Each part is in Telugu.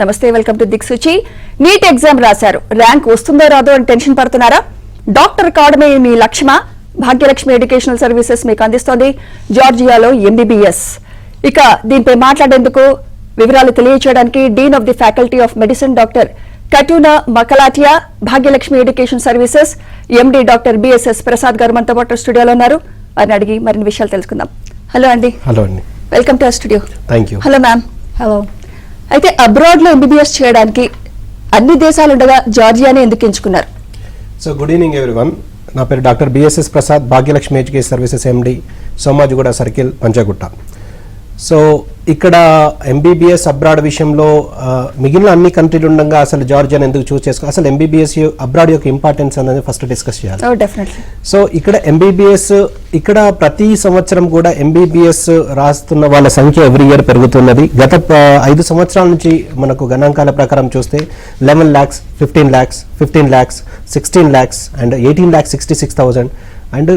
నమస్తే, welcome to Diksuchi. NEET exam రాశారు, ర్యాంక్ వస్తుందో రాదో అని టెన్షన్ పడుతున్నారా? డాక్టర్ కావడమే మీ లక్ష్యమా? భాగ్యలక్ష్మి ఎడ్యుకేషనల్ సర్వీసెస్ మీకు అందిస్తోంది జార్జియాలో MBBS. ఇక దీనిపై మాట్లాడేందుకు వివరాలు తెలియజేయడానికి dean of the faculty of medicine doctor Khatuna Makalatia, Bhagyalakshmi education services MD doctor BSS Prasad garu మనతో పాటు స్టూడియోలో ఉన్నారు. వారిని అడిగి మరిన్ని విషయాలు తెలుసుకుందాం. హలో అండి. హలో అండి. Welcome to our studio. Thank you. Hello ma'am. Hello. అయితే అబ్రాడ్ లో MBBS చేయడానికి అన్ని దేశాలు ఉండగా జార్జియానే ఎందుకు ఎంచుకున్నారు? So good evening everyone. నా పేరు doctor BSS Prasad, Bhagyalakshmi education services MD, Somajiguda circle, Panjagutta. So ఇక్కడ MBBS అబ్రాడ్ విషయంలో మిగిలిన అన్ని కంట్రీలు ఉండగా అసలు జార్జియాని ఎందుకు చూస్ చేసుకో, అసలు MBBS అబ్రాడ్ యొక్క ఇంపార్టెన్స్ అనేది ఫస్ట్ డిస్కస్ చేయాలి. సో ఇక్కడ MBBS ఇక్కడ ప్రతి సంవత్సరం కూడా MBBS రాస్తున్న వాళ్ళ సంఖ్య ఎవ్రీ ఇయర్ పెరుగుతున్నది. గత 5 సంవత్సరాల నుంచి మనకు గణాంకాల ప్రకారం చూస్తే 11 lakhs, 15 lakhs, 15 lakhs, 16 lakhs and 18,66,000 and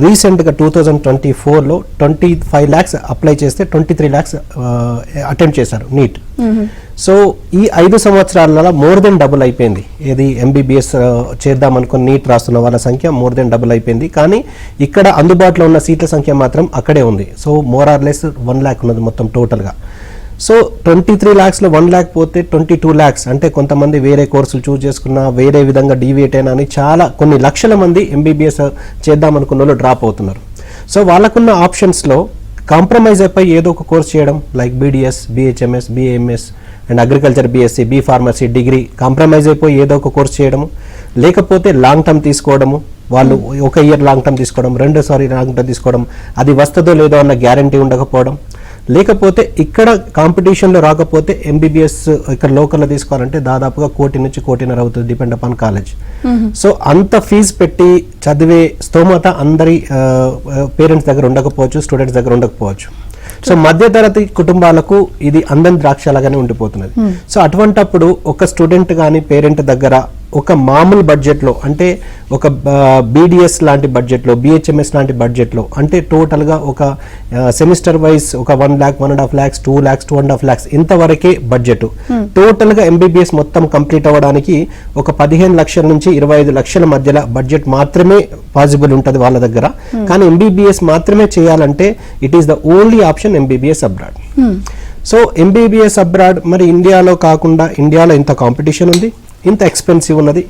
రీసెంట్గా 2024లో 25 lakhs అప్లై చేస్తే 23 lakhs అటెంప్ట్ చేశారు నీట్. సో ఈ 5 సంవత్సరాలలో మోర్ దెన్ డబుల్ అయిపోయింది. ఏది MBBS చేద్దాం అనుకుని నీట్ రాస్తున్న వాళ్ళ సంఖ్య మోర్ దెన్ డబుల్ అయిపోయింది. కానీ ఇక్కడ అందుబాటులో ఉన్న సీట్ల సంఖ్య మాత్రం అక్కడే ఉంది. So more or less 1 lakh ఉన్నది మొత్తం టోటల్గా. సో 23 lakhsలో 1 lakh పోతే 22 lakhs అంటే కొంతమంది వేరే కోర్సులు చూస్ చేసుకున్నా, వేరే విధంగా డీవియేట్ అయినా అని చాలా కొన్ని లక్షల మంది MBBS చేద్దాం అనుకున్న వాళ్ళు డ్రాప్ అవుతున్నారు. సో వాళ్ళకున్న ఆప్షన్స్లో కాంప్రమైజ్ అయిపోయి ఏదో ఒక కోర్స్ చేయడం, like BDS, BHMS, BAMS and agriculture BSc, B Pharmacy, degree compromise అయిపోయి ఏదో ఒక కోర్స్ చేయడము, లేకపోతే లాంగ్ టర్మ్ తీసుకోవడము, వాళ్ళు ఒక ఇయర్ లాంగ్ టర్మ్ తీసుకోవడం, లాంగ్ టర్మ్ తీసుకోవడం, అది వస్తుందో లేదో అన్న గ్యారంటీ ఉండకపోవడం, లేకపోతే ఇక్కడ కాంపిటీషన్లో రాకపోతే MBBS ఇక్కడ లోకల్లో తీసుకోవాలంటే దాదాపుగా 1 కోటి నుంచి 1.5 కోటి అవుతుంది, డిపెండ్ అపాన్ కాలేజ్. సో అంత ఫీజు పెట్టి చదివే స్తోమత అందరి పేరెంట్స్ దగ్గర ఉండకపోవచ్చు, స్టూడెంట్స్ దగ్గర ఉండకపోవచ్చు. సో మధ్యతరగతి కుటుంబాలకు ఇది అందని ద్రాక్షలాగానే ఉండిపోతున్నది. సో అటువంటప్పుడు ఒక స్టూడెంట్ కానీ పేరెంట్ దగ్గర ఒక మామూలు బడ్జెట్లో, అంటే ఒక BDS లాంటి బడ్జెట్లో, BHMS లాంటి బడ్జెట్లో, అంటే టోటల్గా ఒక సెమిస్టర్ వైజ్ ఒక 1 lakh, 1.5 lakhs, 2 lakhs, 2.5 lakhs ఇంతవరకే బడ్జెట్. టోటల్గా MBBS మొత్తం కంప్లీట్ అవ్వడానికి ఒక 15 లక్షల నుంచి 25 లక్షల మధ్యలో బడ్జెట్ మాత్రమే పాసిబుల్ ఉంటుంది వాళ్ళ దగ్గర. కానీ MBBS మాత్రమే చేయాలంటే it is the only option MBBS abroad. So MBBS abroad మరి ఇండియాలో కాకుండా, ఇండియాలో ఇంత కాంపిటీషన్ ఉంది, ఇంత ఎక్స్పెన్సివ్ ఉన్నది,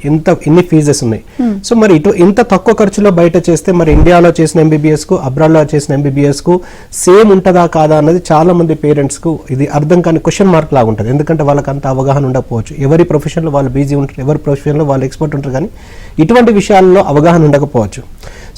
ఇన్ని ఫీజెస్ ఉన్నాయి. సో మరి ఇంత తక్కువ ఖర్చులో బయట చేస్తే మరి ఇండియాలో చేసిన MBBS కు అబ్రాడ్లో చేసిన MBBS కు సేమ్ ఉంటుందా కాదా అన్నది చాలా మంది పేరెంట్స్ కు ఇది అర్థం కాని క్వశ్చన్ మార్క్ లాగా ఉంటుంది. ఎందుకంటే వాళ్ళకి అంత అవగాహన ఉండకపోవచ్చు, ఎవరి ప్రొఫెషన్లో వాళ్ళు బిజీ ఉంటారు, ఎవరి ప్రొఫెషన్లో వాళ్ళు ఎక్స్పర్ట్ ఉంటారు, కానీ ఇటువంటి విషయాల్లో అవగాహన ఉండకపోవచ్చు.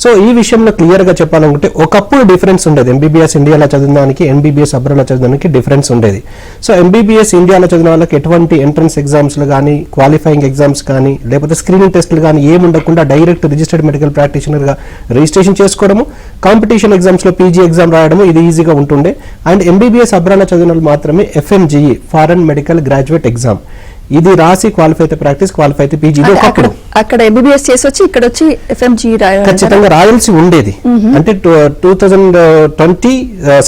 సో ఈ విషయంలో క్లియర్గా చెప్పాలనుకుంటే ఒకప్పుడు డిఫరెన్స్ ఉండేది. MBBS ఇండియాలో చదివడానికి, MBBS అబ్రాడ్లో చదవడానికి డిఫరెన్స్ ఉండేది. సో MBBS ఇండియాలో చదివిన వాళ్ళకి ఎటువంటి ఎంట్రన్స్ ఎగ్జామ్స్లు కానీ, క్వాలిఫైయింగ్ ఎగ్జామ్స్ కానీ, లేకపోతే స్క్రీనింగ్ టెస్టులు కానీ ఏమి ఉండకుండా డైరెక్ట్ రిజిస్టర్డ్ మెడికల్ ప్రాక్టీషనర్గా రిజిస్ట్రేషన్ చేసుకోవడము, కాంపిటీషన్ ఎగ్జామ్స్లో PG ఎగ్జామ్ రాయడము, ఇది ఈజీగా ఉంటుండే. అండ్ MBBS అబ్రాడ్లో చదివిన వాళ్ళు మాత్రమే FMGE, foreign medical graduate exam, ఇది రాసి క్వాలిఫై అయితే ప్రాక్టీస్, క్వాలిఫై అయితే PG. అక్కడ MBBS చేసి వచ్చి ఇక్కడ వచ్చి FMGE ఖచ్చితంగా రాయాల్సి ఉండేది. అంటే 2020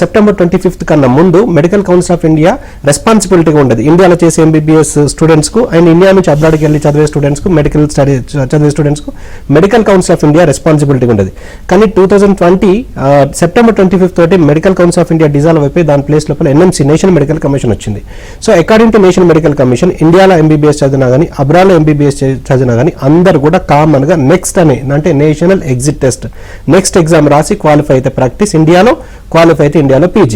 సెప్టెంబర్ 25 కన్నా ముందు మెడికల్ కౌన్సిల్ ఆఫ్ ఇండియా రెస్పాన్సిబిలిటీగా ఉండేది ఇండియాలో చేసే MBBS స్టూడెంట్స్ కు, అండ్ ఇండియా నుంచి అబ్రాడ్కి వెళ్ళి చదివే స్టూడెంట్స్ కు, మెడికల్ స్టడీ చదివే స్టూడెంట్స్ కు మెడికల్ కౌన్సిల్ ఆఫ్ ఇండియా రెస్పాన్సిబిలిటీగా ఉండేది. కానీ 2020 సెప్టెంబర్ 25 తోటి medical council of India dissolve అయిపోయి దాని ప్లేస్ లోపల NMC, నేషనల్ మెడికల్ కమిషన్ వచ్చింది. So according to national medical commission, ఇండియాలో MBBS చదివినా కానీ, అబ్రాడ్లో MBBS చదివినా కానీ అందరు కూడా కామన్ గా నెక్స్ట్ అంటే national exit test, next exam రాసి క్వాలిఫై అయితే ప్రాక్టీస్ ఇండియాలో, క్వాలిఫై అయితే ఇండియాలో PG.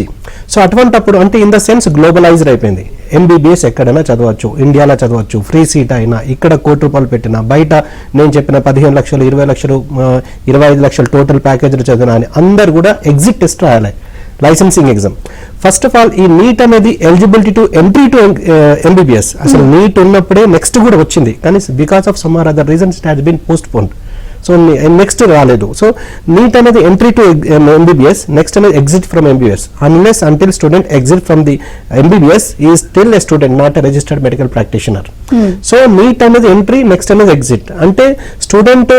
సో అటువంటప్పుడు అంటే ఇన్ ద సెన్స్ గ్లోబలైజ్డ్ అయిపోయింది. MBBS ఎక్కడైనా చదవచ్చు, ఇండియాలో చదవచ్చు, ఫ్రీ సీట్ అయినా, ఇక్కడ 1 కోటి రూపాయలు పెట్టినా, బయట నేను చెప్పిన 15 లక్షలు, 20 లక్షలు, 25 లక్షలు టోటల్ ప్యాకేజీలు చదివినా అని అందరు కూడా ఎగ్జిట్ టెస్ట్ రాయాలి, licensing exam. First of all ఈ నీట్ అనేది eligibility to entry to MBBS, అసలు నీట్ ఉన్నప్పుడే నెక్స్ట్ కూడా వచ్చింది, కానీ because of some or other reasons it has been postponed. So NEXT రాలేదు. సో నీట్ అనేది ఎంట్రీ టు MBBS, నెక్స్ట్ అనేది exit from MBBS. Unless until student exit from the MBBS is still a student, not a registered medical practitioner. So NEET అనేది ఎంట్రీ, నెక్స్ట్ అనేది ఎగ్జిట్. అంటే స్టూడెంట్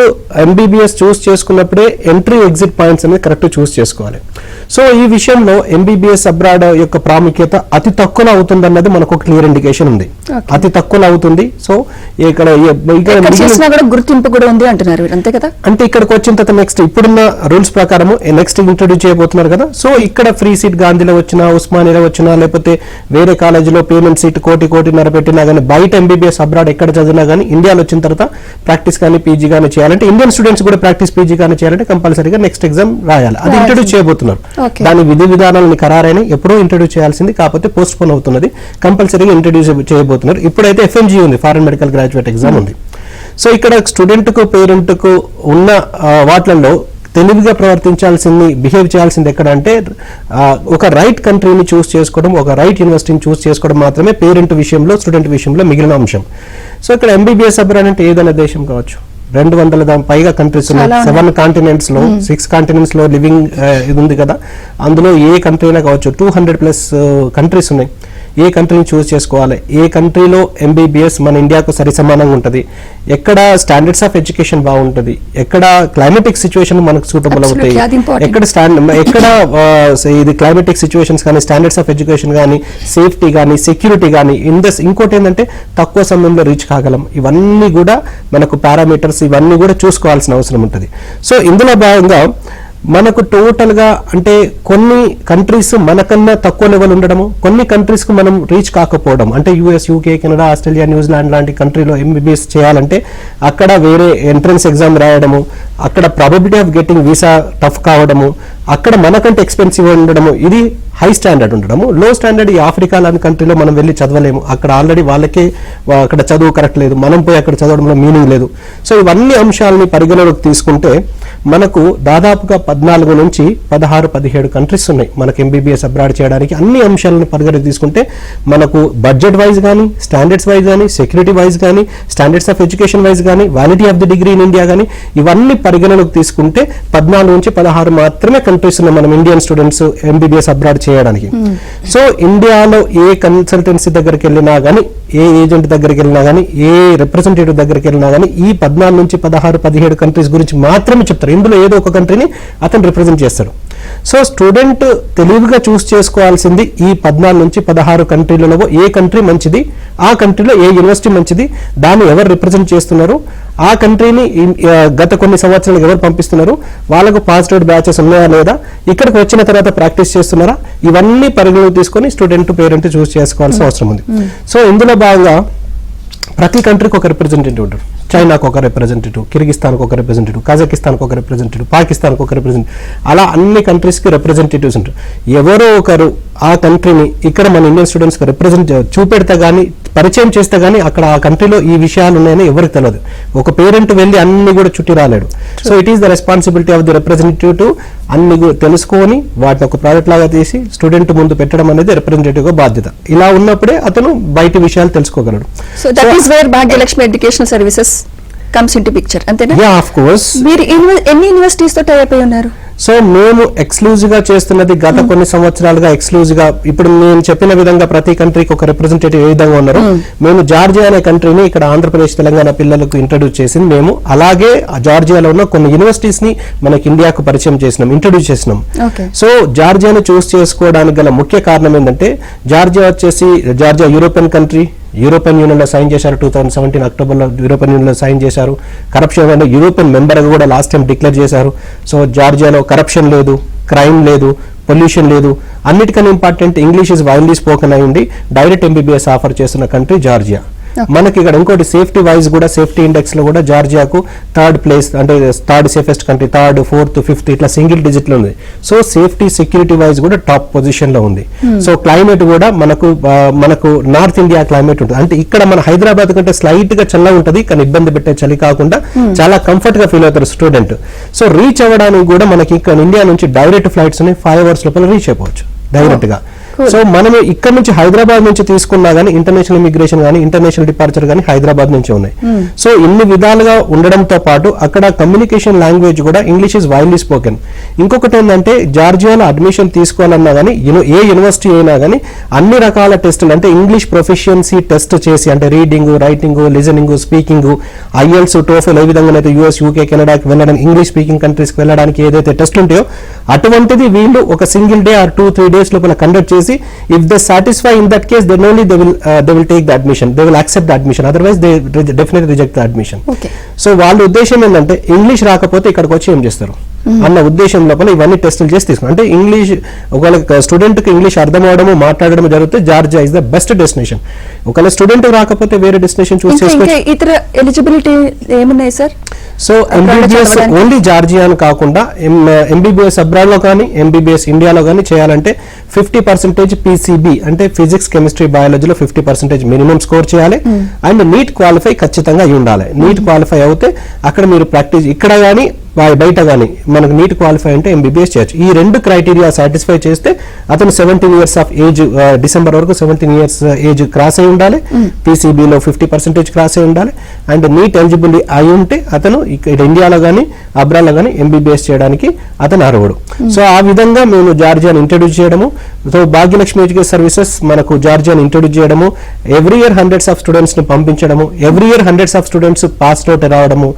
MBBS చూస్ చేసుకున్నప్పుడే ఎంట్రీ ఎగ్జిట్ పాయింట్స్ అనేది కరెక్ట్ చూస్ చేసుకోవాలి. సో ఈ విషయంలో ఎంబీబీఎస్ అబ్రాడ్ యొక్క ప్రాముఖ్యత అతి తక్కువలో అవుతుందన్నది మనకు ఒక క్లియర్ ఇండికేషన్ ఉంది. అతి తక్కువలో అవుతుంది. సో ఇక్కడ గుర్తింపు కూడా ఉంది అంటున్నారు, అంతే కదా? అంటే ఇక్కడికి వచ్చిన తర్వాత నెక్స్ట్ ఇప్పుడున్న రూల్స్ ప్రకారం నెక్స్ట్ ఇంట్రొడ్యూస్ చేయబోతున్నారు కదా. సో ఇక్కడ ఫ్రీ సీట్ గాంధీలో వచ్చినా, ఉస్మానియాలో వచ్చినా, లేకపోతే వేరే కాలేజీలో పేమెంట్ సీట్ కోటిన్నర పెట్టినా కానీ, బయట ఎంబీబీఎస్ అబ్రాడ్ ఎక్కడ చదివినా కానీ ఇండియాలో వచ్చిన తర్వాత ప్రాక్టీస్ కానీ పీజీ కానీ చేయాలంటే, ఇండియన్ స్టూడెంట్స్ కూడా ప్రాక్టీస్ పీజీ కానీ చేయాలంటే కంపల్సరీగా నెక్స్ట్ ఎగ్జామ్ రాయాలి. అది ఇంట్రొడ్యూస్ చేయబోతున్నారు. దాని విధి విధానాలను ఖరారైన ఎప్పుడో ఇంట్రొడ్యూస్ చేయాల్సింది, కాకపోతే పోస్ట్ పోన్ అవుతున్నది. కంపల్సరీగా ఇంట్రొడ్యూస్ చేయబోతున్నారు. ఇప్పుడైతే FMG ఉంది, ఫారెన్ మెడికల్ గ్రాడ్యుయేట్ ఎగ్జామ్ ఉంది. సో ఇక్కడ స్టూడెంట్ కు పేరెంట్ కు ఉన్న వాటిల్లో తెలివిగా ప్రవర్తించాల్సింది, బిహేవ్ చేయాల్సింది ఎక్కడ అంటే ఒక రైట్ కంట్రీని చూస్ చేసుకోవడం, ఒక రైట్ యూనివర్సిటీని చూస్ చేసుకోవడం మాత్రమే పేరెంట్ విషయంలో, స్టూడెంట్ విషయంలో మిగిలిన అంశం. సో ఇక్కడ ఎంబీబీఎస్ అబ్రాడ్ అంటే ఏదైనా దేశం కావచ్చు, 200 పైగా కంట్రీస్ ఉన్నాయి, 7 కాంటినెంట్స్ లో, 6 కాంటినెంట్స్ లో లివింగ్ ఇది ఉంది కదా. అందులో ఏ కంట్రీ అయినా కావచ్చు, 200+ కంట్రీస్ ఉన్నాయి. ఏ కంట్రీని చూస్ చేసుకోవాలి, ఏ కంట్రీలో ఎంబీబీఎస్ మన ఇండియాకు సరి సమానంగా ఉంటుంది, ఎక్కడ స్టాండర్డ్స్ ఆఫ్ ఎడ్యుకేషన్ బాగుంటుంది, ఎక్కడ క్లైమేటిక్ సిచ్యువేషన్ మనకు సూటబుల్ అవుతాయి, ఎక్కడ ఇది క్లైమేటిక్ సిచ్యువేషన్స్ కానీ, స్టాండర్డ్స్ ఆఫ్ ఎడ్యుకేషన్ కానీ, సేఫ్టీ కానీ, సెక్యూరిటీ కానీ, ఇంకోటి ఏంటంటే తక్కువ సమయంలో రీచ్ కాగలం. ఇవన్నీ కూడా మనకు పారామీటర్స్, ఇవన్నీ కూడా చూసుకోవాల్సిన అవసరం ఉంటుంది. సో ఇందులో భాగంగా మనకు టోటల్ గా అంటే కొన్ని కంట్రీస్ మనకన్నా తక్కువ లెవెల్ ఉండడము, కొన్ని కంట్రీస్ కు మనం రీచ్ కాకపోవడం, అంటే US, UK, Canada, Australia, New Zealand లాంటి కంట్రీలో ఎంబీబీఎస్ చేయాలంటే అక్కడ వేరే ఎంట్రన్స్ ఎగ్జామ్ రాయడము, అక్కడ probability of getting visa tough కావడము, అక్కడ మనకంటే ఎక్స్పెన్సివ్ ఉండడము, ఇది హై స్టాండర్డ్ ఉండడము. లో స్టాండర్డ్ ఈ ఆఫ్రికా లాంటి కంట్రీలో మనం వెళ్ళి చదవలేము. అక్కడ ఆల్రెడీ వాళ్ళకే అక్కడ చదువు కరెక్ట్ లేదు, మనం పోయి అక్కడ చదవడంలో మీనింగ్ లేదు. సో ఇవన్నీ అంశాలని పరిగణలోకి తీసుకుంటే మనకు దాదాపుగా 14 నుంచి 16-17 కంట్రీస్ ఉన్నాయి మనకు ఎంబీబీఎస్ అబ్రాడ్ చేయడానికి. అన్ని అంశాలను పరిగణలోకి తీసుకుంటే మనకు బడ్జెట్ వైజ్ కానీ, స్టాండర్డ్స్ వైజ్ కానీ, సెక్యూరిటీ వైజ్ కానీ, స్టాండర్డ్స్ ఆఫ్ ఎడ్యుకేషన్ వైజ్ కానీ, validity of the degree in India కానీ, ఇవన్నీ పరిగణలోకి తీసుకుంటే 14 నుంచి 16 మాత్రమే కంట్రీస్ ఉన్నాయి మనం ఇండియన్ స్టూడెంట్స్ ఎంబీబీఎస్ అబ్రాడ్ చేయడానికి. సో ఇండియాలో ఏ కన్సల్టెన్సీ దగ్గరికి వెళ్ళినా కానీ, ఏ ఏజెంట్ దగ్గరికి వెళ్ళినా కానీ, ఏ రిప్రజెంటేటివ్ దగ్గరికి వెళ్ళినా కానీ ఈ 14 నుంచి 16-17 కంట్రీస్ గురించి మాత్రమే చెప్తారు. ఇందులో ఏదో ఒక కంట్రీని అతను రిప్రజెంట్ చేస్తాడు. సో స్టూడెంట్ తెలివిగా చూస్ చేసుకోవాల్సింది ఈ 14 నుంచి 16 కంట్రీలలో ఏ కంట్రీ మంచిది, ఆ కంట్రీలో ఏ యూనివర్సిటీ మంచిది, దాన్ని ఎవరు రిప్రజెంట్ చేస్తున్నారు, ఆ కంట్రీని గత కొన్ని సంవత్సరాలు ఎవరు పంపిస్తున్నారు, వాళ్ళకు పాజిటివ్ బ్యాచెస్ ఉన్నాయా లేదా, ఇక్కడికి వచ్చిన తర్వాత ప్రాక్టీస్ చేస్తున్నారా, ఇవన్నీ పరిగణలోకి తీసుకొని స్టూడెంట్ పేరెంట్ చూస్ చేసుకోవాల్సిన అవసరం ఉంది. సో ఇందులో భాగంగా ప్రతి కంట్రీకి ఒక రిప్రజెంటేటివ్ ఉంటారు. చైనాకు ఒక రిప్రజెంటేటివ్, కిర్గిస్తాన్కి ఒక రిప్రజెంటేటివ్, కజకిస్తాన్కి ఒక రిప్రజెంటేటివ్, పాకిస్తాన్కి ఒక రిప్రజెంటేటివ్, అలా అన్ని కంట్రీస్కి రిప్రజెంటేటివ్స్ ఉంటారు. ఎవరో ఒకరు ఆ కంట్రీని ఇక్కడ మన ఇండియన్ స్టూడెంట్స్కి రిప్రజెంట్ చూపెడితే కానీ, పరిచయం చేస్తే కానీ అక్కడ ఆ కంట్రీలో ఈ విషయాలు ఉన్నాయని ఎవరికి తెలియదు. ఒక పేరెంట్ వెళ్ళి అన్ని కూడా చుట్టి రాలేడు. So it is the responsibility of the representative to అన్ని తెలుసుకొని వాటిని ఒక ప్రాజెక్ట్ లాగా తీసి స్టూడెంట్ ముందు పెట్టడం అనేది రిప్రజెంటేటివ్ గా బాధ్యత. ఇలా ఉన్నప్పుడే అతను బయట విషయాలు తెలుసుకోగలడు. So that is where Bhagyalakshmi educational services comes into picture, అంతేనా? Yeah, of course. మీరు ఎన్ని యూనివర్సిటీస్ తో టై అయిపోయి ఉన్నారు? సో మేము ఎక్స్క్లూజివ్ గా చేస్తున్నది గత కొన్ని సంవత్సరాలుగా ఎక్స్క్లూజివ్ గా, ఇప్పుడు నేను చెప్పిన విధంగా ప్రతి కంట్రీకి ఒక రిప్రజెంటేటివ్ ఏ విధంగా ఉన్నారు, మేము జార్జియా అనే కంట్రీని ఇక్కడ ఆంధ్రప్రదేశ్ తెలంగాణ పిల్లలకు ఇంట్రడ్యూస్ చేసింది మేము. అలాగే జార్జియాలో ఉన్న కొన్ని యూనివర్సిటీస్ ని మనకి ఇండియాకు పరిచయం చేసినాం, ఇంట్రడ్యూస్ చేసినాం. సో జార్జియాని చూస్ చేసుకోవడానికి గల ముఖ్య కారణం ఏంటంటే, Georgia European country, European union లో సైన్ చేశారు. 2017 అక్టోబర్లో యూరోపియన్ యూనియన్ లో సైన్ చేశారు. కరప్షన్ అంటే యూరోపియన్ మెంబర్ కూడా లాస్ట్ టైం డిక్లేర్ చేశారు. సో జార్జియాలో కరప్షన్ లేదు, క్రైమ్ లేదు, పొల్యూషన్ లేదు. అన్నిటికన్నా important, English is widely spoken అయ్యింది. డైరెక్ట్ ఎంబీబీఎస్ ఆఫర్ చేస్తున్న కంట్రీ జార్జియా. మనకి ఇక్కడ ఇంకోటి సేఫ్టీ వైజ్ కూడా, సేఫ్టీ ఇండెక్స్ లో కూడా జార్జియాకు 3rd ప్లేస్, అంటే 3rd safest country, 3rd, 4th, 5th ఇట్లా సింగిల్ డిజిట్ లో ఉంది. సో సేఫ్టీ సెక్యూరిటీ వైజ్ కూడా టాప్ పొజిషన్ లో ఉంది. సో క్లైమేట్ కూడా మనకు నార్త్ ఇండియా క్లైమేట్ ఉంటుంది. అంటే ఇక్కడ మన హైదరాబాద్ కంటే స్లైట్ గా చల్లగా ఉంటుంది, కానీ ఇబ్బంది పెట్టే చలి కాకుండా చాలా కంఫర్ట్ గా ఫీల్ అవుతారు స్టూడెంట్. సో రీచ్ అవ్వడానికి కూడా మనకి ఇక్కడ ఇండియా నుంచి డైరెక్ట్ ఫ్లైట్స్ ఉన్నాయి, 5 hours లోపల రీచ్ అయిపోవచ్చు డైరెక్ట్ గా. సో మనం ఇక్కడ నుంచి హైదరాబాద్ నుంచి తీసుకున్నా గానీ ఇంటర్నేషనల్ ఇమిగ్రేషన్ గానీ ఇంటర్నేషనల్ డిపార్చర్ గానీ హైదరాబాద్ నుంచి ఉన్నాయి. సో ఇన్ని విధాలుగా ఉండడంతో పాటు అక్కడ కమ్యూనికేషన్ లాంగ్వేజ్ కూడా ఇంగ్లీష్ ఇస్ వైడ్లీ స్పోకెన్. ఇంకొకటి ఏంటంటే జార్జియాలో అడ్మిషన్ తీసుకోవాలన్నా గానీ ఏ యూనివర్సిటీ అయినా గానీ అన్ని రకాల టెస్టులు అంటే ఇంగ్లీష్ ప్రొఫిషియన్సీ టెస్ట్ చేసి అంటే reading, writing, listening, speaking, IELTS, TOEFL, ఏ విధంగా అయితే యూఎస్, యూకే, కెనడాకి వెళ్ళడానికి ఇంగ్లీష్ స్పీకింగ్ కంట్రీస్ కి వెళ్ళడానికి ఏదైతే టెస్ట్ ఉంటాయో అటువంటిది వీళ్ళు ఒక సింగిల్ డే ఆర్ 2-3 days లోపల కండక్ట్ చేసి if they satisfy in that case then only they will take the admission, they will accept the admission, otherwise they definitely reject the admission. So వాళ్ళ ఉద్దేశం ఏంటంటే ఇంగ్లీష్ రాకపోతే ఇక్కడికి వచ్చి ఏం చేస్తారు అన్న ఉద్దేశం లోపల ఇవన్నీ టెస్టులు చేసి తీసుకున్నాం. అంటే ఇంగ్లీష్ ఒకవేళ స్టూడెంట్ కి ఇంగ్లీష్ అర్థం అవడము మాట్లాడడం జరిగితే Georgia is the best destination. ఒకవేళ స్టూడెంట్ రాకపోతే వేరే డెస్టినేషన్ చూస్ చేసుకోవచ్చు. ఇతర ఎలిజిబిలిటీ ఏమున్నాయి sir? So MBBS only Georgia అని కాకుండా ఎంబీబీఎస్ అబ్రాడ్ లో కానీ ఎంబీబీఎస్ ఇండియాలో కానీ చేయాలంటే 50% పీసీబీ అంటే ఫిజిక్స్, కెమిస్ట్రీ, బయాలజీలో 50% మినిమం స్కోర్ చేయాలి. అండ్ నీట్ క్వాలిఫై ఖచ్చితంగా అయి ఉండాలి. నీట్ క్వాలిఫై అవుతే అక్కడ మీరు ప్రాక్టీస్ ఇక్కడ కానీ బయట కానీ మనకు నీట్ క్వాలిఫై అంటే ఎంబీబీఎస్ చేయొచ్చు. ఈ 2 క్రైటీరియా సాటిస్ఫై చేస్తే అతను 17 years ఆఫ్ ఏజ్ డిసెంబర్ వరకు 17 years ఏజ్ క్రాస్ అయి ఉండాలి, పీసీబీలో 50% క్రాస్ అయి ఉండాలి అండ్ నీట్ ఎలిజిబుల్ అయి ఉంటే అతను ఇక్కడ ఇండియాలో కానీ అబ్రాడ్లో కానీ ఎంబీబీఎస్ చేయడానికి అతను అర్హుడు. సో ఆ విధంగా మేము జార్జియాని ఇంట్రడ్యూస్ చేయడము. సో భాగ్యలక్ష్మి ఎడ్యుకేషన్ సర్వీసెస్ మనకు జార్జియాని ఇంట్రడ్యూస్ చేయడము, every year hundreds of students ని పంపించడము, every year hundreds of students pass out రావడము.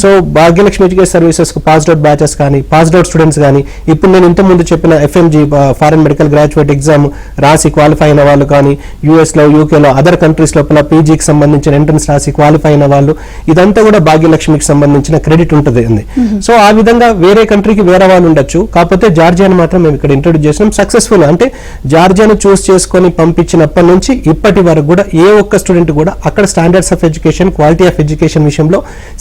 So Bhagyalakshmi education services passed out batches కానీ పాస్డ్ అవుట్ స్టూడెంట్స్ కానీ ఇప్పుడు నేను ఇంత ముందు చెప్పిన FMG foreign medical graduate exam రాసి క్వాలిఫై అయిన వాళ్ళు కానీ యూఎస్ లో, యూకేలో, అదర్ కంట్రీస్ లోపల పీజీకి సంబంధించిన ఎంట్రన్స్ రాసి క్వాలిఫై అయిన వాళ్ళు ఇదంతా కూడా భాగ్యలక్ష్మికి సంబంధించిన క్రెడిట్ ఉంటుంది. సో ఆ విధంగా వేరే కంట్రీకి వేరే వాళ్ళు ఉండొచ్చు, కాకపోతే జార్జియాని మాత్రం మేము ఇక్కడ ఇంట్రొడ్యూస్ చేసినాం సక్సెస్ఫుల్. అంటే జార్జియాని చూస్ చేసుకొని పంపించినప్పటి నుంచి ఇప్పటి వరకు కూడా ఏ ఒక్క స్టూడెంట్ కూడా అక్కడ standards of education, quality of education విషయంలో,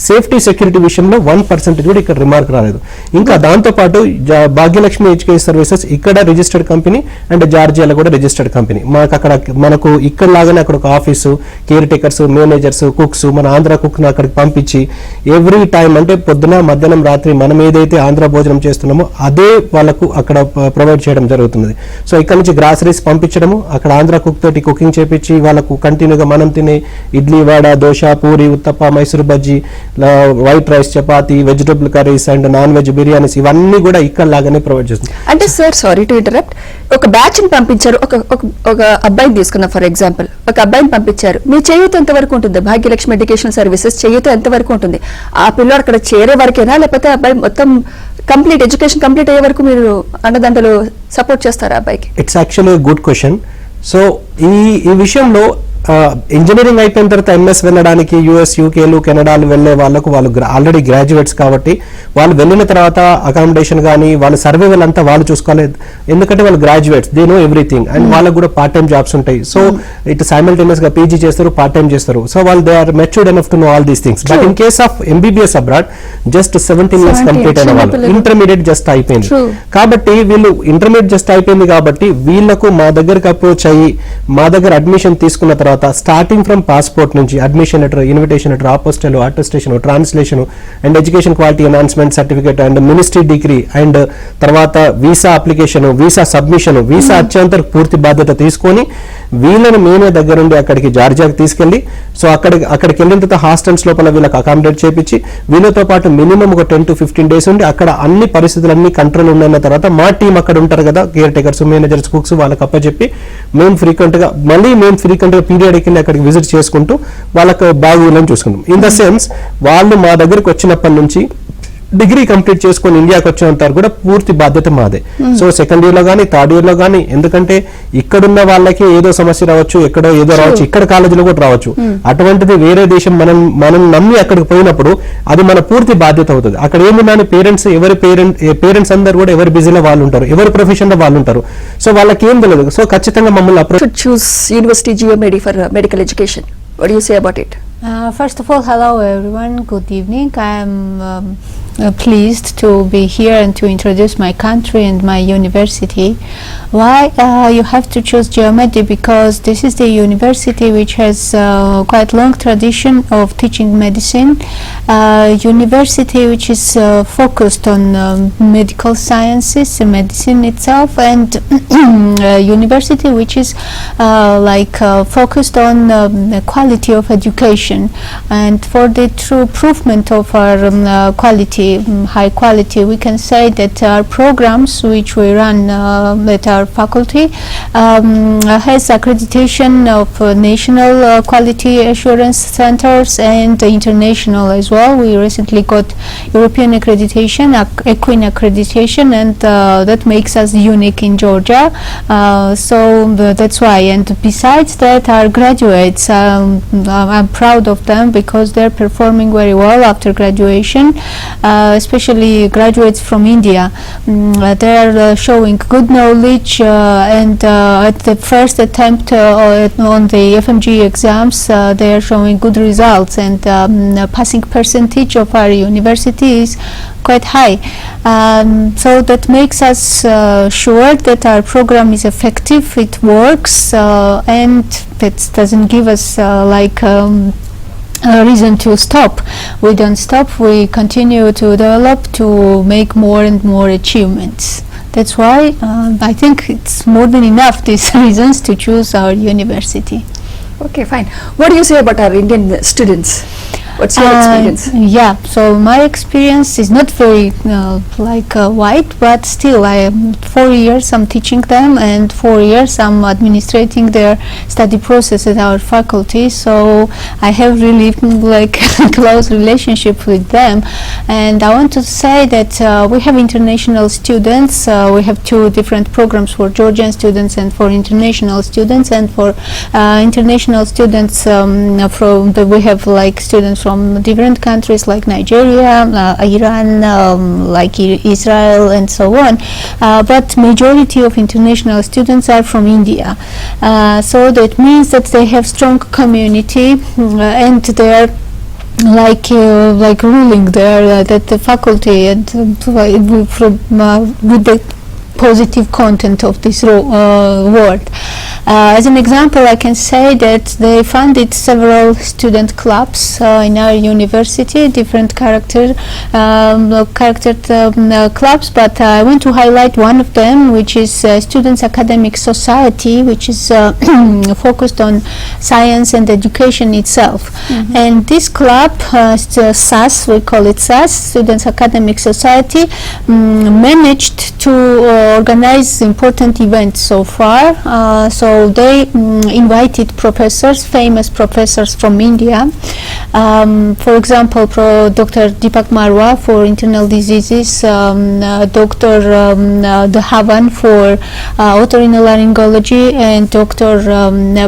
సేఫ్టీ సెక్యూరిటీ విషయంలో 1% కూడా ఇక్కడ రిమార్క్ రాలేదు. ఇంకా దాంతో పాటు భాగ్యలక్ష్మి ఎడ్యుకేషన్ సర్వీసెస్ ఇక్కడ రిజిస్టర్డ్ కంపెనీ అండ్ జార్జియాలో కూడా రిజిస్టర్డ్ కంపెనీ. మనకు ఇక్కడ లాగానే అక్కడ ఒక office, caretakers, managers, cooks, మన ఆంధ్ర కుక్ అక్కడికి పంపించి ఎవ్రీ టైం అంటే పొద్దున, మధ్యాహ్నం, రాత్రి మనం ఏదైతే ఆంధ్ర భోజనం చేస్తున్నామో అదే వాళ్ళకు అక్కడ ప్రొవైడ్ చేయడం జరుగుతుంది. సో ఇక్కడ నుంచి గ్రాసరీస్ పంపించడము, అక్కడ ఆంధ్ర కుక్ తోటి కుకింగ్ చేపించి వాళ్ళకు కంటిన్యూగా మనం తినే idli, vada, dosa, puri, Uthappa, Mysore bajji, white rice, chapati, vegetable curries and non veg biryanis ఇవన్నీ కూడా ఇక్కడ లాగానే ప్రొవైడ్ చేస్తుంది. అంటే సార్ సారీ టు ఇంటరప్ట్, ఒక బ్యాచ్ ని పంపించారు, ఒక అబ్బాయిని తీసుకున్నా ఫర్ ఎగ్జాంపుల్, ఒక అబ్బాయిని పంపించారు, మీ చేయూత ఎంత వరకు ఉంటుంది? భాగ్యలక్ష్మి ఎడ్యుకేషన్ సర్వీసెస్ చేయూత ఎంత వరకు ఉంటుంది? ఆ పిల్లలు అక్కడ చేరే వరకేనా లేకపోతే అబ్బాయి మొత్తం కంప్లీట్ ఎడ్యుకేషన్ కంప్లీట్ అయ్యే వరకు మీరు అండదండలు సపోర్ట్ చేస్తారా అబ్బాయికి? It's actually good question. So ఈ విషయంలో ఇంజనీరింగ్ అయిపోయిన తర్వాత ఎంఎస్ వెళ్ళడానికి యూఎస్, యూకేలు, కెనడాలు వెళ్లే వాళ్ళకు వాళ్ళు ఆల్రెడీ గ్రాడ్యుయేట్స్ కాబట్టి వాళ్ళు వెళ్ళిన తర్వాత అకామిడేషన్ కానీ వాళ్ళ సర్వైవల్ అంతా వాళ్ళు చూసుకోలేదు. ఎందుకంటే వాళ్ళు graduates, they know everything and వాళ్ళకు కూడా పార్ట్ టైం జాబ్స్ ఉంటాయి. సో ఇటు సైమల్టేనియస్ గా పీజీ చేస్తారు, పార్ట్ టైం చేస్తారు. సో వాళ్ళు they are matured enough to know all these things. But in case of MBBS abroad just 17 years complete అయిన వాళ్ళు, ఇంటర్మీడియట్ జస్ట్ అయిపోయింది కాబట్టి వీళ్ళు ఇంటర్మీడియట్ జస్ట్ అయిపోయింది కాబట్టి వీళ్ళకు మా దగ్గరకు అప్రోచ్ అయ్యి మా దగ్గర అడ్మిషన్ తీసుకున్న తర్వాత స్టార్టింగ్ ఫ్రమ్ పాస్పోర్ట్ నుంచి admission letter, invitation letter, apostille, attestation, translation and education quality enhancement certificate and ministry degree and తర్వాత visa application, visa submission, visa అత్యంత పూర్తి బాధ్యత తీసుకొని వీళ్ళని మేమే దగ్గరుండి అక్కడికి జార్జియాకి తీసుకెళ్లి సో అక్కడికి వెళ్ళిన తర్వాత హాస్టల్స్ లోపల వీళ్ళకి అకామిడేట్ చేపించి వీళ్ళతో పాటు మినిమం ఒక 10 to 15 days ఉండి అక్కడ అన్ని పరిస్థితులన్నీ కంట్రోల్ ఉన్న తర్వాత మా టీం అక్కడ ఉంటారు కదా, కేర్ టేకర్స్, మేనేజర్స్, కుక్స్, వాళ్ళకి అప్పచెప్పి మేము ఫ్రీక్వెంట్ గా పీరియాడిక్ వెళ్ళి అక్కడికి విజిట్ చేసుకుంటూ వాళ్ళకు బాగుందని చూసుకుంటాం. ఇన్ ద సెన్స్ వాళ్ళు మా దగ్గరకు వచ్చినప్పటి నుంచి డిగ్రీ కంప్లీట్ చేసుకొని ఇండియాకి వచ్చేంత కూడా పూర్తి బాధ్యత మాదే. సో సెకండ్ ఇయర్ లో కానీ థర్డ్ ఇయర్ లో కానీ, ఎందుకంటే ఇక్కడున్న వాళ్ళకి ఏదో సమస్య రావచ్చు, ఎక్కడో ఏదో రావచ్చు, ఇక్కడ కాలేజీలో కూడా రావచ్చు. అటువంటిది వేరే దేశం మనం నమ్మి అక్కడికి పోయినప్పుడు అది మన పూర్తి బాధ్యత అవుతుంది. అక్కడ ఏమున్నా పేరెంట్స్ అందరు కూడా ఎవరి బిజీలో వాళ్ళు ఉంటారు, ఎవరి ప్రొఫెషన్ లో వాళ్ళు ఉంటారు. సో వాళ్ళకి ఏం తెలియదు. సో ఖచ్చితంగా మమ్మల్ని approach choose University GeoMedi for medical education. What do you say about it? First of all, hello everyone, good evening. I am pleased to be here and to introduce my country and my university. Why you have to choose GeoMedi? Because this is the university which has quite long tradition of teaching medicine. University which is focused on medical sciences and medicine itself, and university which is focused on the quality of education. And for the true improvement of our quality, high quality, we can say that our programs which we run at our faculty has accreditation of national quality assurance centers and international as well. We recently got European accreditation, Equine accreditation, and that makes us unique in Georgia. So that's why. And besides that, our graduates, I'm proud of them because they're performing very well after graduation, especially graduates from India. They're showing good knowledge, and at the first attempt on the FMG exams, they are showing good results, and passing percentage of our university is quite high. So that makes us sure that our program is effective, it works, and it doesn't give us a reason to stop. We don't stop, we continue to develop, to make more and more achievements. That's why I think it's more than enough these reasons to choose our university. Okay, fine. What do you say about our Indian students? What's your experience? Yeah, so my experience is not very wide, but still I am 4 years I'm teaching them, and 4 years I'm administrating their study process at our faculty, so I have really close relationship with them. And I want to say that we have international students. We have 2 different programs for Georgian students and for international students. And for international students, we have students from different countries like Nigeria, Iran, Israel, and so on. But majority of international students are from India. So that means that they have strong community, and they are ruling there that the faculty and with the positive content of this word. As an example, I can say that they funded several student clubs in our university, different character clubs, but I want to highlight one of them, which is Students Academic Society, which is focused on science and education itself. And this club, SAS, we call it SAS, Students Academic Society, managed to organize important events so far. So they invited professors, famous professors from India. For example, Dr. Deepak Marwa for internal diseases, Dr. Dhawan for otorhinolaryngology, and Dr.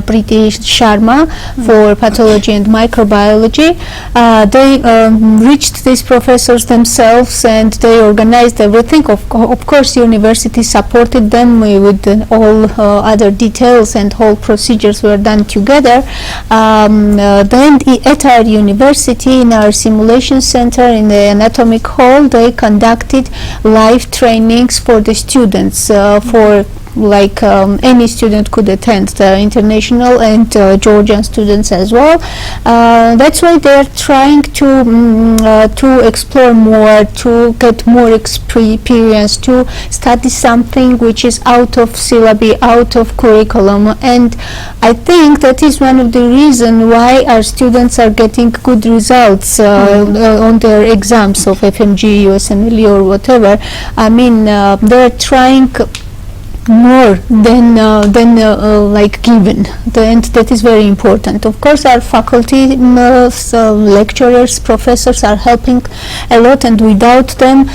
Preeti Sharma for pathology and microbiology. They reached these professors themselves, and they organized everything. Of course, university supported them with all other details, and whole procedures were done together. Then at our university, in our simulation center, in the anatomic hall, they conducted live trainings for the students, for any student could attend, the international and Georgian students as well. That's why they're trying to explore more, to get more experience, to study something which is out of syllabi, out of curriculum. And I think that is one of the reasons why our students are getting good results on their exams of FMG, USMLE, or whatever. I mean, they're trying more than given, and that is very important. Of course, our faculty, lecturers, professors are helping a lot, and without them,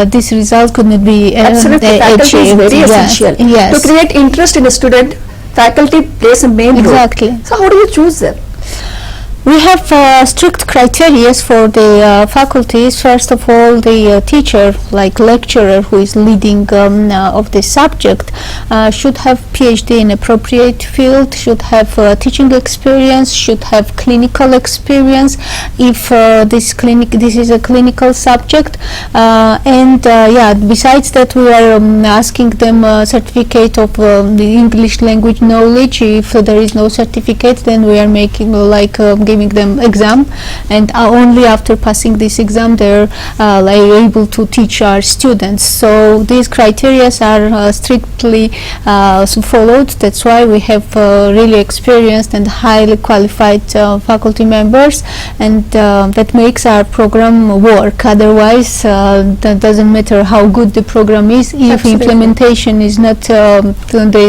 this result could not be absolutely. Faculty is very essential. Yes. To create interest in a student, faculty plays a main role. Exactly. So how do you choose them? We have strict criteria for the faculties. First of all, the teacher, like lecturer who is leading of the subject, should have PhD in appropriate field, should have teaching experience, should have clinical experience if this is a clinical subject. Besides that, we are asking them a certificate of the English language knowledge. If there is no certificate, then we are making giving them exam, and only after passing this exam they're able to teach our students. So these criteria are strictly followed. That's why we have really experienced and highly qualified faculty members, and that makes our program work. Otherwise, that doesn't matter how good the program is if Absolutely. implementation is not on the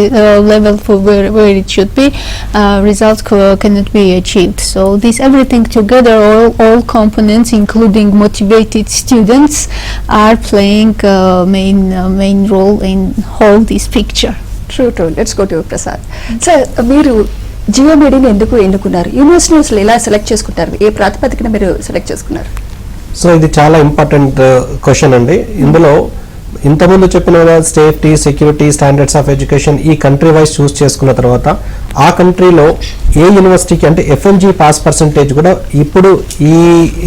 level for where it should be, results cannot be achieved. So this everything together, all components including motivated students are playing main role in whole this picture. True let's go to Prasad. Sir, మీరు జియోమెడీని ఎందుకు ఎన్నుకున్నారు? యూనివర్సిటీస్లో ఎలా సెలెక్ట్ చేసుకుంటారు? ఏ ప్రాతిపదికన మీరు సెలెక్ట్ చేసుకున్నారు? సో ఇది చాలా ఇంపార్టెంట్ క్వశ్చన్ అండి. ఇందులో ఇంతకుముందు చెప్పిన safety, security, standards of education ఈ కంట్రీ వైజ్ చూస్ చేసుకున్న తర్వాత ఆ కంట్రీలో ఏ యూనివర్సిటీకి అంటే FMG పాస్ పర్సంటేజ్ కూడా ఇప్పుడు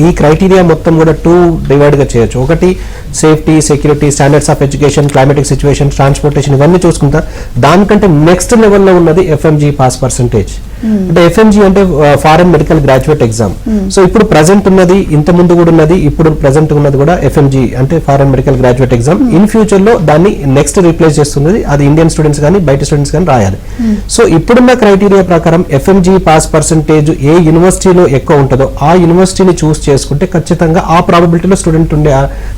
ఈ క్రైటీరియా మొత్తం కూడా 2 డివైడ్గా చేయొచ్చు. ఒకటి safety, security, standards of education, climatic situation, transportation ఇవన్నీ చూసుకుంటా దానికంటే నెక్స్ట్ లెవెల్లో ఉన్నది FMG పాస్ పర్సంటేజ్. అంటే FMG అంటే foreign medical graduate exam. So ఇప్పుడు ప్రజెంట్ ఉన్నది, ఇంత ముందు కూడా ఉన్నది, ఇప్పుడు ప్రజెంట్ ఉన్నది కూడా FMG అంటే foreign medical graduate exam. In future లో దాన్ని నెక్స్ట్ రీప్లేస్ చేస్తున్నది. అది ఇండియన్ స్టూడెంట్స్ కానీ బయట స్టూడెంట్స్ కానీ రాయాలి. సో ఇప్పుడున్న క్రైటీరియా ప్రకారం FMG పాస్ పర్సంటేజ్ ఏ యూనివర్సిటీలో ఎక్కువ ఉంటుందో ఆ యూనివర్సిటీని చూస్ చేసుకుంటే ఖచ్చితంగా ఆ ప్రాబబిలిటీలో స్టూడెంట్ ఉండే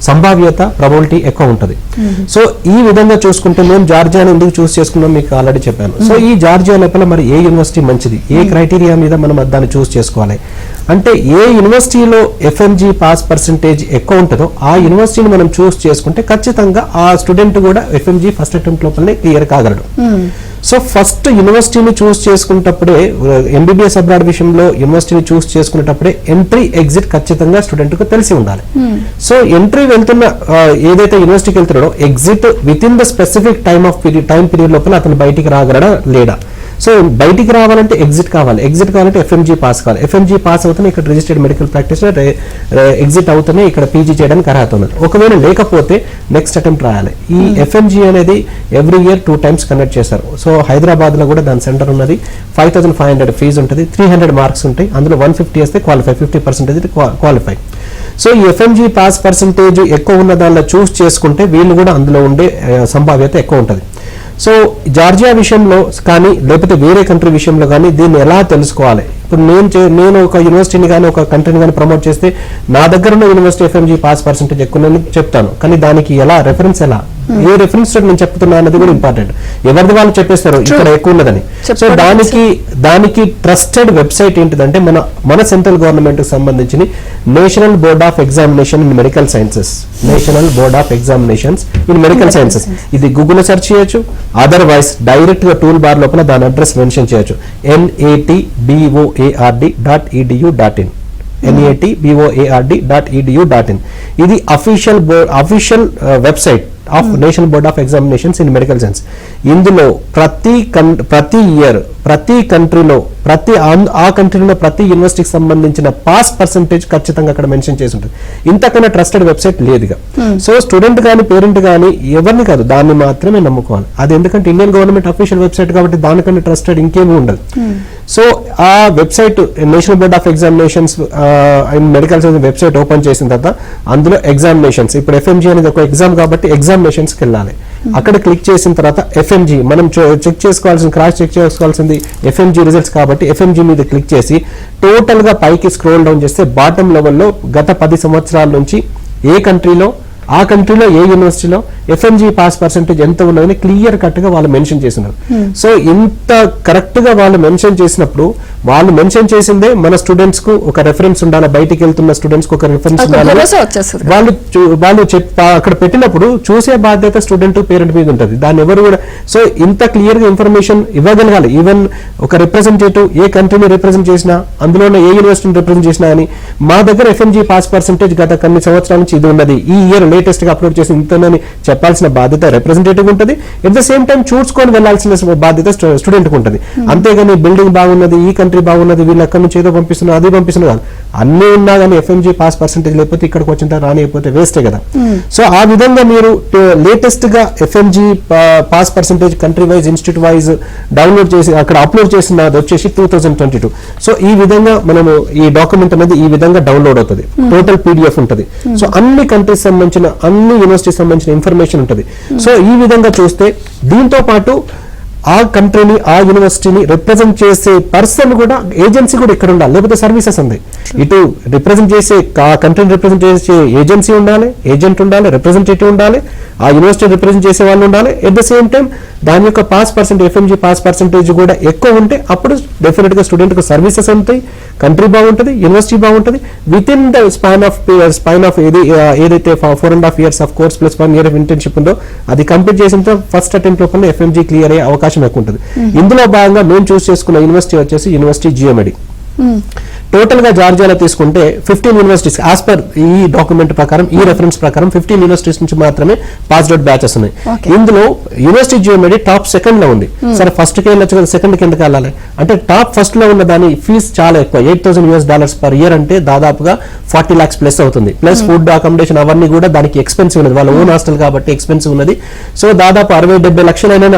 సంభావ్యత ప్రాబబిలిటీ ఎక్కువ ఉంటుంది. సో ఈ విధంగా చూసుకుంటే మేము జార్జియాని ఎందుకు చూస్ చేసుకున్నాం మీకు ఆల్రెడీ చెప్పాను. సో ఈ జార్జియా లోపల మరి ఏ యూనివర్సిటీ మంచిది, ఏ క్రైటీరియా మీద మనం దాన్ని చూస్ చేసుకోవాలి అంటే ఏ యూనివర్సిటీలో FMG పాస్ పర్సంటేజ్ ఎక్కువ ఉంటుందో ఆ యూనివర్సిటీని మనం చూస్ చేసుకుంటే ఖచ్చితంగా ఆ స్టూడెంట్ కూడా FMG ఫస్ట్ అటెంప్ట్ లోపలనే క్లియర్ కాగలడు. సో ఫస్ట్ యూనివర్సిటీని చూస్ చేసుకునేటప్పుడే MBBS అబ్రాడ్ విషయంలో యూనివర్సిటీని చూస్ చేసుకునేటప్పుడే ఎంట్రీ ఎగ్జిట్ ఖచ్చితంగా స్టూడెంట్ కు తెలిసి ఉండాలి. సో ఎంట్రీ వెళ్తున్న ఏదైతే యూనివర్సిటీకి వెళ్తున్నాడో exit within the specific time period లోపల అతను బయటికి రాగలడా లేడా. సో బయటికి రావాలంటే ఎగ్జిట్ కావాలి, ఎగ్జిట్ కావాలంటే FMG పాస్ కావాలి. FMG పాస్ అవుతూనే ఇక్కడ రిజిస్టర్డ్ మెడికల్ ప్రాక్టీషనర్, ఎగ్జిట్ అవుతూనే ఇక్కడ PG చేయడానికి అర్హత ఉన్నది. ఒకవేళ లేకపోతే నెక్స్ట్ అటెంప్ట్ రాయాలి. ఈ FMG అనేది ఎవ్రీ ఇయర్ 2 times కండక్ట్ చేస్తారు. సో హైదరాబాద్ లో కూడా దాని సెంటర్ ఉన్నది. 5500 ఫీజు ఉంటుంది, 300 మార్క్స్ ఉంటాయి. అందులో 150 వస్తే క్వాలిఫై, 50% క్వాలిఫై. సో ఈ FMG పాస్ పర్సంటేజ్ ఎక్కువ ఉన్న దానిలో చూస్ చేసుకుంటే వీళ్ళు కూడా అందులో ఉండే సంభావ్యత ఎక్కువ ఉంటుంది. సో జార్జియా విషయంలో కానీ లేకపోతే వేరే కంట్రీ విషయంలో కానీ దీన్ని ఎలా తెలుసుకోవాలి? ఇప్పుడు నేను ఒక యూనివర్సిటీని కానీ ఒక కంట్రీని కానీ ప్రమోట్ చేస్తే నా దగ్గర ఉన్న యూనివర్సిటీ FMG పాస్ పర్సంటేజ్ ఎక్కువ చెప్తాను, కానీ దానికి ఎలా రెఫరెన్స్ ఎలా ఏ రెఫరెన్స్ నేను చెప్తున్నా అన్నది కూడా ఇంపార్టెంట్. ఎవరిది వాళ్ళు చెప్పేస్తారు ఇక్కడ ఎక్కువ ఉన్నదని. సో దానికి ట్రస్టెడ్ వెబ్సైట్ ఏంటిదంటే మన సెంట్రల్ గవర్నమెంట్ కి సంబంధించిన national board of examination in medical sciences, national board of examinations in medical sciences. ఇది గూగుల్ సెర్చ్ చేయొచ్చు, అదర్వైజ్ డైరెక్ట్ గా టూల్ బార్ లోపల దాని అడ్రస్ మెన్షన్ చేయొచ్చు. natboard.edu.in natboard.edu.in. ఇది official website of national board of examinations in medical science. ఇందులో ప్రతి ఇయర్ ప్రతి కంట్రీలో ఆ కంట్రీలో ప్రతి యూనివర్సిటీకి సంబంధించిన పాస్ పర్సంటేజ్ ఖచ్చితంగా అక్కడ మెన్షన్ చేసి ఉంటుంది. ఇంతకన్నా ట్రస్టెడ్ వెబ్సైట్ లేదుగా. సో స్టూడెంట్ కానీ పేరెంట్ కానీ ఎవరిని కాదు, దాన్ని మాత్రమే నమ్ముకోవాలి. అది ఎందుకంటే ఇండియన్ గవర్నమెంట్ అఫీషియల్ వెబ్సైట్ కాబట్టి దానికన్నా ట్రస్టెడ్ ఇంకేమీ ఉండదు. సో ఆ website national board of examinations and medical science website open చేసిన తర్వాత అందులో ఎగ్జామినేషన్స్, ఇప్పుడు FMG అనేది ఒక ఎగ్జామ్ కాబట్టి ఎగ్జామినేషన్స్కి వెళ్ళాలి. అక్కడ క్లిక్ చేసిన తర్వాత FMG మనం చెక్ చేసుకోవాల్సింది, క్రాస్ చెక్ చేసుకోవాల్సింది FMG రిజల్ట్స్ కాబట్టి FMG మీద క్లిక్ చేసి టోటల్ గా పైకి స్క్రోల్ డౌన్ చేస్తే బాటమ్ లెవెల్లో గత 10 సంవత్సరాల నుంచి ఏ కంట్రీలో ఆ కంట్రీలో ఏ యూనివర్సిటీలో ఎఫ్ఎంజీ పాస్ పర్సెంటేజ్ ఎంత ఉన్నదని క్లియర్ కట్ గా వాళ్ళు మెన్షన్ చేసినారు. సో ఇంత కరెక్ట్ గా వాళ్ళు మెన్షన్ చేసినప్పుడు వాళ్ళు మెన్షన్ చేసిందే మన స్టూడెంట్స్ కు ఒక రెఫరెన్స్ ఉండాలి, బయటికి వెళ్తున్న స్టూడెంట్స్ కు ఒక రెఫరెన్స్ ఉండాలి. వాళ్ళు అక్కడ పెట్టినప్పుడు చూసే బాధ్యత స్టూడెంట్ పేరెంట్ మీద ఉంటుంది. దాన్ని ఎవరు కూడా సో ఇంత క్లియర్ గా ఇన్ఫర్మేషన్ ఇవ్వగలగాలి. ఈవెన్ ఒక రిప్రజెంటేటివ్ ఏ కంట్రీని రిప్రజెంట్ చేసినా, అందులోనే ఏ యూనివర్సిటీని రిప్రజెంట్ చేసినా అని మా దగ్గర ఎఫ్ఎంజీ పాస్ పర్సెంటేజ్ గత కొన్ని సంవత్సరాల నుంచి ఇది ఉన్నది, ఈ ఇయర్ లేటెస్ట్ గా అప్లోడ్ చేసి ఇంతనని చెప్పాల్సిన బాధ్యత రిప్రజెంటేటివ్ ఉంటుంది. ఎట్ ద సేమ్ టైం చూసుకొని వెళ్లాల్సిన బాధ్యత స్టూడెంట్ ఉంటుంది. అంతేగాని బిల్డింగ్ బాగున్నది, ఈ కంట్రీ బాగున్నది, వీళ్ళు అక్కడి నుంచి ఏదో పంపిస్తున్నారు అది పంపిస్తున్నారు అన్ని ఉన్నా కానీ ఎఫ్ఎంజీ పాస్ పర్సెంటేజ్ లేకపోతే ఇక్కడికి వచ్చిన రానిపోతే వేస్టే కదా. సో ఆ విధంగా మీరు లేటెస్ట్ గా FMG pass percentage country wise institute wise download చేసి అక్కడ అప్లోడ్ చేసినది వచ్చేసి 2022. సో ఈ విధంగా మనము ఈ డాక్యుమెంట్ అనేది ఈ విధంగా డౌన్లోడ్ అవుతుంది. టోటల్ పీడిఎఫ్ ఉంటుంది. సో అన్ని కంట్రీస్ సంబంధించిన అన్ని యూనివర్సిటీస్ సంబంధించిన ఇన్ఫర్మేషన్ ఉంటుంది. సో ఈ విధంగా చూస్తే దీంతో పాటు ఆ కంట్రీని ఆ యూనివర్సిటీని రిప్రజెంట్ చేసే పర్సన్ కూడా ఏజెన్సీ కూడా ఇక్కడ ఉండాలి, లేకపోతే సర్వీసెస్ ఉంది. ఇటు రిప్రజెంట్ చేసే ఆ కంట్రీని రిప్రజెంట్ చేసే ఏజెన్సీ ఉండాలి, ఏజెంట్ ఉండాలి, రిప్రజెంటేటివ్ ఉండాలి, ఆ యూనివర్సిటీ రిప్రజెంట్ చేసే వాళ్ళు ఉండాలి. ఎట్ ద సేమ్ టైం దాని యొక్క pass percentage FMG pass percentage కూడా ఎక్కువ ఉంటే అప్పుడు డెఫినెట్ గా స్టూడెంట్ కు సర్వీసెస్ ఉంటాయి, కంట్రీ బాగుంటుంది, యూనివర్సిటీ బాగుంటుంది. With in the spine of ఏదైతే 4.5 years of course plus 1 year of internship ఉందో అది కంప్లీట్ చేసిన ఫస్ట్ అటెంప్ట్ లోపల ఎఫ్ఎంజీ క్లియర్ అయ్యే అవకాశం ఎక్కువ ఉంటుంది. ఇందులో భాగంగా మేము చూస్ చేసుకున్న యూనివర్సిటీ వచ్చేసి యూనివర్సిటీ జిఎండి. టోటల్ గా జార్జియాలో తీసుకుంటే 15 యూనివర్సిటీస్ యాజ్ పర్ ఈ డాక్యుమెంట్ ప్రకారం, ఈ రెఫరెన్స్ ప్రకారం 15 యూనివర్సిటీస్ నుంచి మాత్రమే పాస్డ్ అవుట్ బ్యాచెస్ ఉన్నాయి. ఇందులో యూనివర్సిటీ జిఎండి టాప్ సెకండ్ లో ఉంది. సరే ఫస్ట్ కి వెళ్ళొచ్చు కదా, సెకండ్ కి ఎందుకు వెళ్ళాలి అంటే టాప్ ఫస్ట్ లో ఉన్న దాని ఫీజు చాలా ఎక్కువ, $8,000 per year అంటే దాదాపుగా 40 lakhs ప్లస్ అవుతుంది. ప్లస్ ఫుడ్ అకామిడేషన్ అవన్నీ కూడా దానికి ఎక్స్పెన్సివ్ ఉన్నది, వాళ్ళ ఓన్ హాస్టల్ కాబట్టి ఎక్స్పెన్సివ్ ఉన్నది. సో దాదాపు 60-70 లక్షలైనా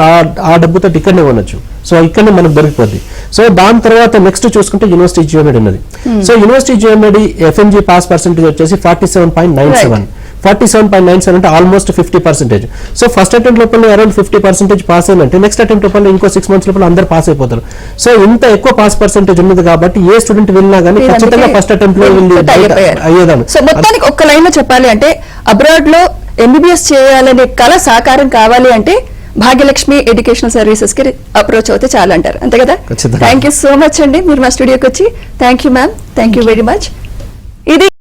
ఆ డబ్బుతో ఇక్కడనే ఉండొచ్చు. సో ఇక్కడనే మనకు దొరికిపోద్ది. సో దాని తర్వాత నెక్స్ట్ చూసుకుంటే యూనివర్సిటీ జిఎండి ఉన్నది. So university GMD FMG pass percentage వచ్చేసి 47.97. 47.97 అంటే ఆల్మోస్ట్ 50%. సో ఫస్ట్ అటెంప్ట్ లోపల అరౌండ్ 50% పాస్ అయిందంటే నెక్స్ట్ అటెంప్ట్ లోపల ఇంకో 6 months లోపల అందరు పాస్ అయిపోతారు. సో ఇంత ఎక్కువ పాస్ పర్సెంటేజ్ ఉన్నది కాబట్టి ఏ స్టూడెంట్ వెళ్ళినా కానీ ఖచ్చితంగా ఫస్ట్ అటెంప్ట్ లో అయ్యేదాన్ని. సో మొత్తానికి ఒక్క లైన్ లో చెప్పాలి అంటే అబ్రాడ్ లో ఎంబీబీఎస్ చేయాలనే కళ సాకారం కావాలి అంటే భాగ్యలక్ష్మి ఎడ్యుకేషనల్ సర్వీసెస్ కి అప్రోచ్ అవుతే చాలా అంటారు, అంతే కదా? థ్యాంక్ యూ సో మచ్ అండి, మీరు మా స్టూడియోకి వచ్చి. Thank you ma'am, thank you very much. ఇది